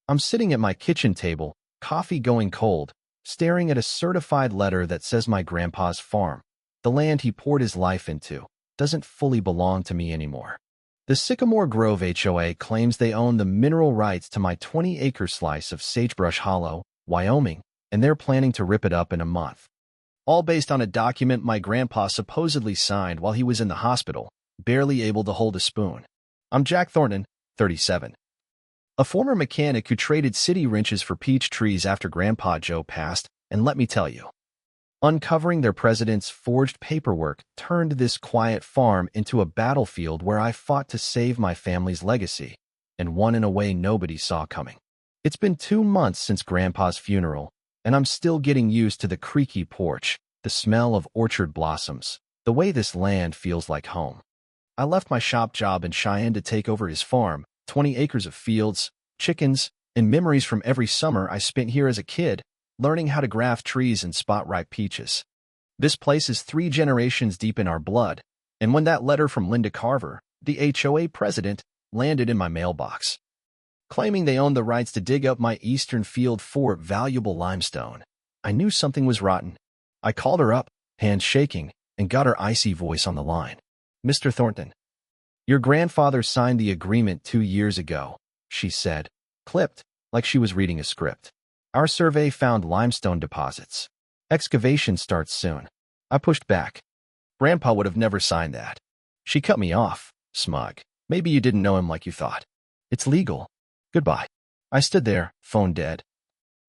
I'm sitting at my kitchen table, coffee going cold, staring at a certified letter that says my grandpa's farm, the land he poured his life into, doesn't fully belong to me anymore. The Sycamore Grove HOA claims they own the mineral rights to my 20-acre slice of Sagebrush Hollow, Wyoming, and they're planning to rip it up in a month. All based on a document my grandpa supposedly signed while he was in the hospital, barely able to hold a spoon. I'm Jack Thornton, 37. A former mechanic who traded city wrenches for peach trees after Grandpa Joe passed, and let me tell you, uncovering their president's forged paperwork turned this quiet farm into a battlefield where I fought to save my family's legacy, and won in a way nobody saw coming. It's been 2 months since Grandpa's funeral, and I'm still getting used to the creaky porch, the smell of orchard blossoms, the way this land feels like home. I left my shop job in Cheyenne to take over his farm, 20 acres of fields, chickens, and memories from every summer I spent here as a kid, learning how to graft trees and spot ripe peaches. This place is 3 generations deep in our blood, and when that letter from Linda Carver, the HOA president, landed in my mailbox, claiming they owned the rights to dig up my eastern field for valuable limestone, I knew something was rotten. I called her up, hands shaking, and got her icy voice on the line. Mr. Thornton, your grandfather signed the agreement 2 years ago, she said, clipped, like she was reading a script. Our survey found limestone deposits. Excavation starts soon. I pushed back. Grandpa would have never signed that. She cut me off, smug. Maybe you didn't know him like you thought. It's legal. Goodbye. I stood there, phone dead,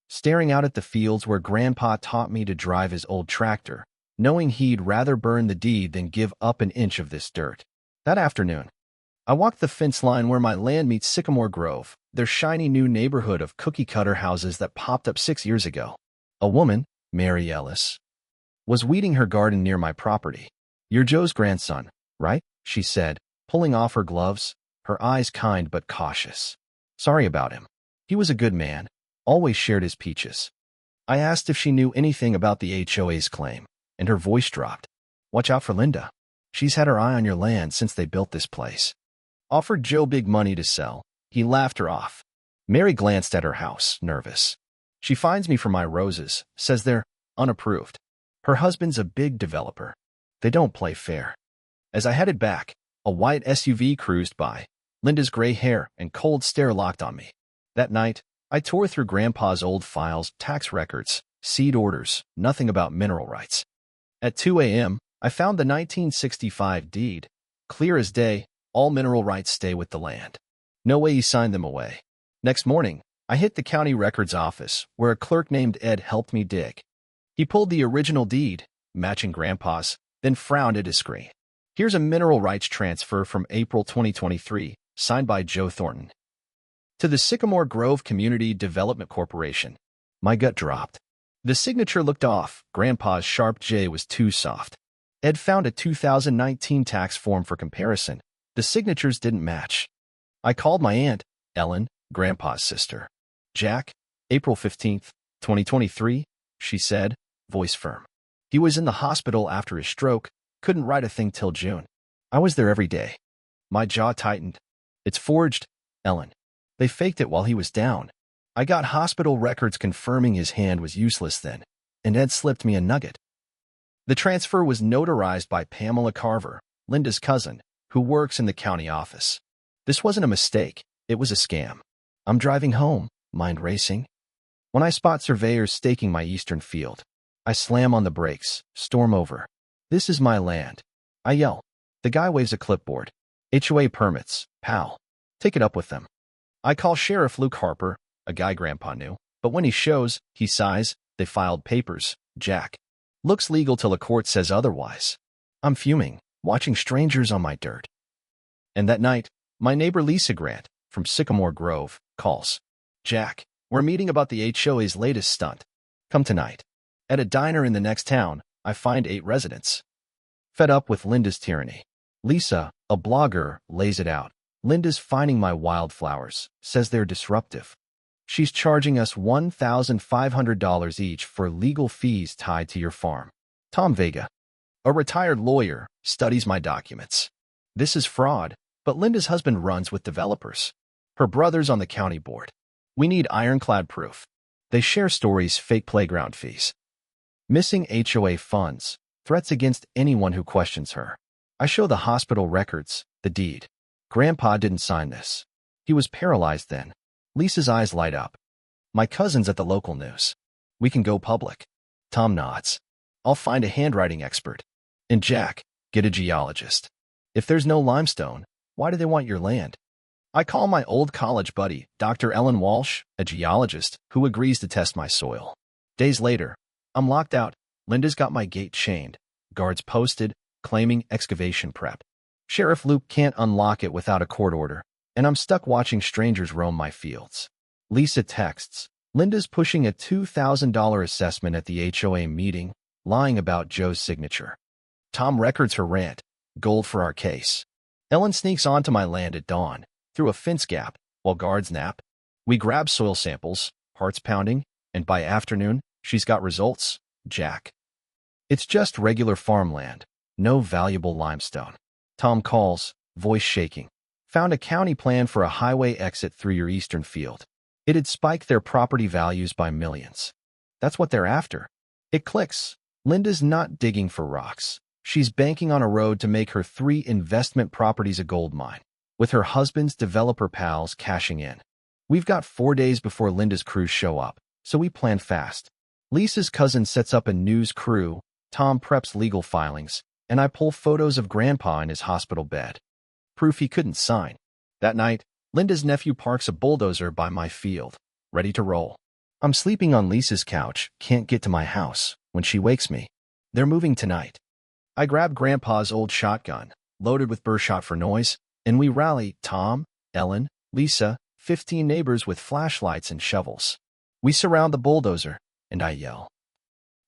staring out at the fields where Grandpa taught me to drive his old tractor, knowing he'd rather burn the deed than give up an inch of this dirt. That afternoon, I walked the fence line where my land meets Sycamore Grove, their shiny new neighborhood of cookie-cutter houses that popped up 6 years ago. A woman, Mary Ellis, was weeding her garden near my property. You're Joe's grandson, right? She said, pulling off her gloves, her eyes kind but cautious. Sorry about him. He was a good man, always shared his peaches. I asked if she knew anything about the HOA's claim, and her voice dropped. Watch out for Linda. She's had her eye on your land since they built this place. Offered Joe big money to sell. He laughed her off. Mary glanced at her house, nervous. She finds me for my roses, says they're unapproved. Her husband's a big developer. They don't play fair. As I headed back, a white SUV cruised by. Linda's gray hair and cold stare locked on me. That night, I tore through Grandpa's old files, tax records, seed orders, nothing about mineral rights. At 2 a.m., I found the 1965 deed. Clear as day, all mineral rights stay with the land. No way he signed them away. Next morning, I hit the county records office, where a clerk named Ed helped me dig. He pulled the original deed, matching Grandpa's, then frowned at his screen. Here's a mineral rights transfer from April 2023, signed by Joe Thornton. To the Sycamore Grove Community Development Corporation. My gut dropped. The signature looked off. Grandpa's sharp J was too soft. Ed found a 2019 tax form for comparison. The signatures didn't match. I called my aunt, Ellen, Grandpa's sister. Jack, April 15th, 2023, she said, voice firm. He was in the hospital after his stroke, couldn't write a thing till June. I was there every day. My jaw tightened. It's forged, Ellen. They faked it while he was down. I got hospital records confirming his hand was useless then, and Ed slipped me a nugget. The transfer was notarized by Pamela Carver, Linda's cousin, who works in the county office. This wasn't a mistake, it was a scam. I'm driving home, mind racing. When I spot surveyors staking my eastern field, I slam on the brakes, storm over. This is my land. I yell. The guy waves a clipboard. HOA permits, pal. Take it up with them. I call Sheriff Luke Harper, a guy Grandpa knew, but when he shows, he sighs. They filed papers, Jack. Looks legal till a court says otherwise. I'm fuming, watching strangers on my dirt. And that night, my neighbor Lisa Grant, from Sycamore Grove, calls. Jack, we're meeting about the HOA's latest stunt. Come tonight. At a diner in the next town, I find 8 residents. Fed up with Linda's tyranny. Lisa, a blogger, lays it out. Linda's finding my wildflowers, says they're disruptive. She's charging us $1,500 each for legal fees tied to your farm. Tom Vega, a retired lawyer, studies my documents. This is fraud, but Linda's husband runs with developers. Her brother's on the county board. We need ironclad proof. They share stories, fake playground fees, missing HOA funds, threats against anyone who questions her. I show the hospital records, the deed. Grandpa didn't sign this. He was paralyzed then. Lisa's eyes light up. My cousin's at the local news. We can go public. Tom nods. I'll find a handwriting expert. And Jack, get a geologist. If there's no limestone, why do they want your land? I call my old college buddy, Dr. Ellen Walsh, a geologist, who agrees to test my soil. Days later, I'm locked out. Linda's got my gate chained. Guards posted, claiming excavation prep. Sheriff Luke can't unlock it without a court order, and I'm stuck watching strangers roam my fields. Lisa texts. Linda's pushing a $2,000 assessment at the HOA meeting, lying about Joe's signature. Tom records her rant. Gold for our case. Ellen sneaks onto my land at dawn, through a fence gap, while guards nap. We grab soil samples, hearts pounding, and by afternoon, she's got results. Jack. It's just regular farmland, no valuable limestone. Tom calls, voice shaking. Found a county plan for a highway exit through your eastern field. It'd spike their property values by millions. That's what they're after. It clicks. Linda's not digging for rocks. She's banking on a road to make her 3 investment properties a gold mine, with her husband's developer pals cashing in. We've got 4 days before Linda's crews show up, so we plan fast. Lisa's cousin sets up a news crew, Tom preps legal filings, and I pull photos of Grandpa in his hospital bed. Proof he couldn't sign. That night, Linda's nephew parks a bulldozer by my field, ready to roll. I'm sleeping on Lisa's couch, can't get to my house, when she wakes me. They're moving tonight. I grab Grandpa's old shotgun, loaded with birdshot for noise, and we rally Tom, Ellen, Lisa, 15 neighbors with flashlights and shovels. We surround the bulldozer, and I yell.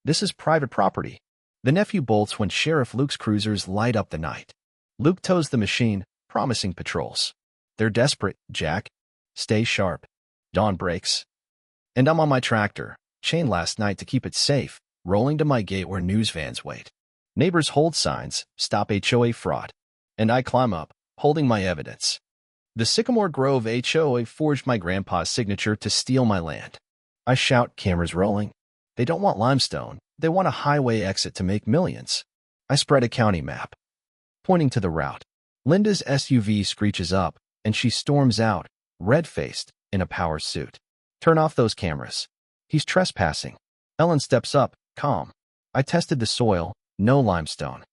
This is private property. The nephew bolts when Sheriff Luke's cruisers light up the night. Luke tows the machine, promising patrols. They're desperate, Jack. Stay sharp. Dawn breaks. And I'm on my tractor, chained last night to keep it safe, rolling to my gate where news vans wait. Neighbors hold signs, stop HOA fraud. And I climb up, holding my evidence. The Sycamore Grove HOA forged my grandpa's signature to steal my land. I shout, cameras rolling. They don't want limestone. They want a highway exit to make millions. I spread a county map, pointing to the route. Linda's SUV screeches up, and she storms out, red-faced, in a power suit. Turn off those cameras. He's trespassing. Ellen steps up, calm. I tested the soil, no limestone.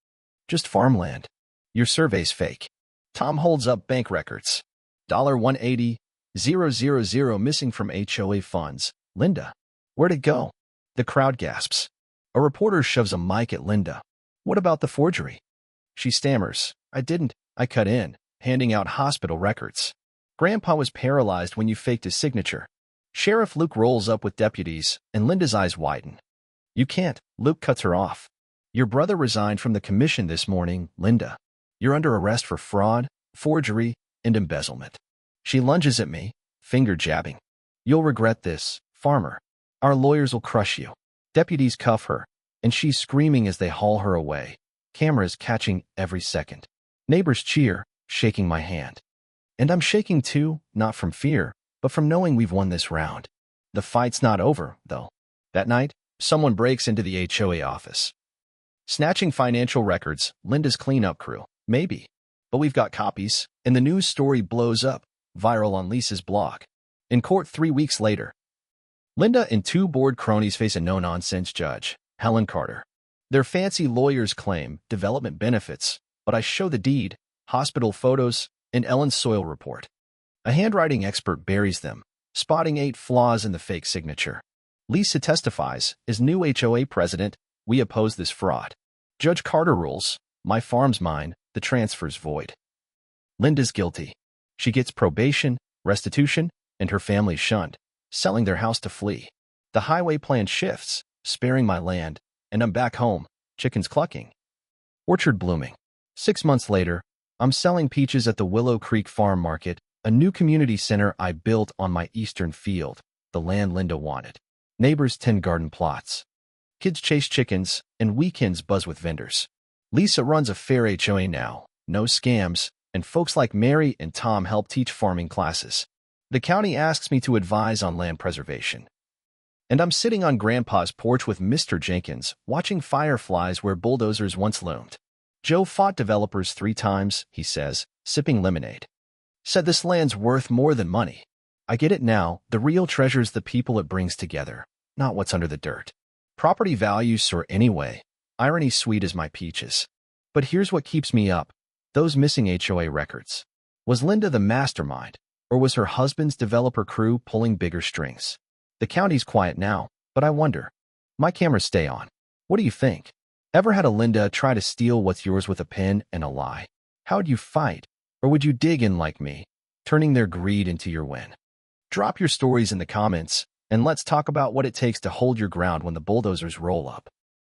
Just farmland. Your survey's fake. Tom holds up bank records. $180,000 missing from HOA funds. Linda. Where'd it go? The crowd gasps. A reporter shoves a mic at Linda. What about the forgery? She stammers. I didn't. I cut in, handing out hospital records. Grandpa was paralyzed when you faked his signature. Sheriff Luke rolls up with deputies, and Linda's eyes widen. You can't. Luke cuts her off. Your brother resigned from the commission this morning, Linda. You're under arrest for fraud, forgery, and embezzlement. She lunges at me, finger jabbing. You'll regret this, farmer. Our lawyers will crush you. Deputies cuff her, and she's screaming as they haul her away, cameras catching every second. Neighbors cheer, shaking my hand. And I'm shaking too, not from fear, but from knowing we've won this round. The fight's not over, though. That night, someone breaks into the HOA office. Snatching financial records, Linda's cleanup crew, maybe. But we've got copies, and the news story blows up, viral on Lisa's blog. In court 3 weeks later, Linda and 2 bored cronies face a no-nonsense judge, Helen Carter. Their fancy lawyers claim development benefits, but I show the deed, hospital photos, and Ellen's soil report. A handwriting expert buries them, spotting 8 flaws in the fake signature. Lisa testifies, as new HOA president, we oppose this fraud. Judge Carter rules, my farm's mine, the transfer's void. Linda's guilty. She gets probation, restitution, and her family shunned, selling their house to flee. The highway plan shifts, sparing my land, and I'm back home, chickens clucking. Orchard blooming. 6 months later, I'm selling peaches at the Willow Creek Farm Market, a new community center I built on my eastern field, the land Linda wanted. Neighbors tend garden plots. Kids chase chickens, and weekends buzz with vendors. Lisa runs a fair HOA now, no scams, and folks like Mary and Tom help teach farming classes. The county asks me to advise on land preservation. And I'm sitting on Grandpa's porch with Mr. Jenkins, watching fireflies where bulldozers once loomed. Joe fought developers 3 times, he says, sipping lemonade. Said this land's worth more than money. I get it now, the real treasure's the people it brings together, not what's under the dirt. Property values soar anyway. Irony sweet as my peaches. But here's what keeps me up. Those missing HOA records. Was Linda the mastermind, or was her husband's developer crew pulling bigger strings? The county's quiet now, but I wonder. My cameras stay on. What do you think? Ever had a Linda try to steal what's yours with a pen and a lie? How'd you fight? Or would you dig in like me, turning their greed into your win? Drop your stories in the comments, and let's talk about what it takes to hold your ground when the bulldozers roll up.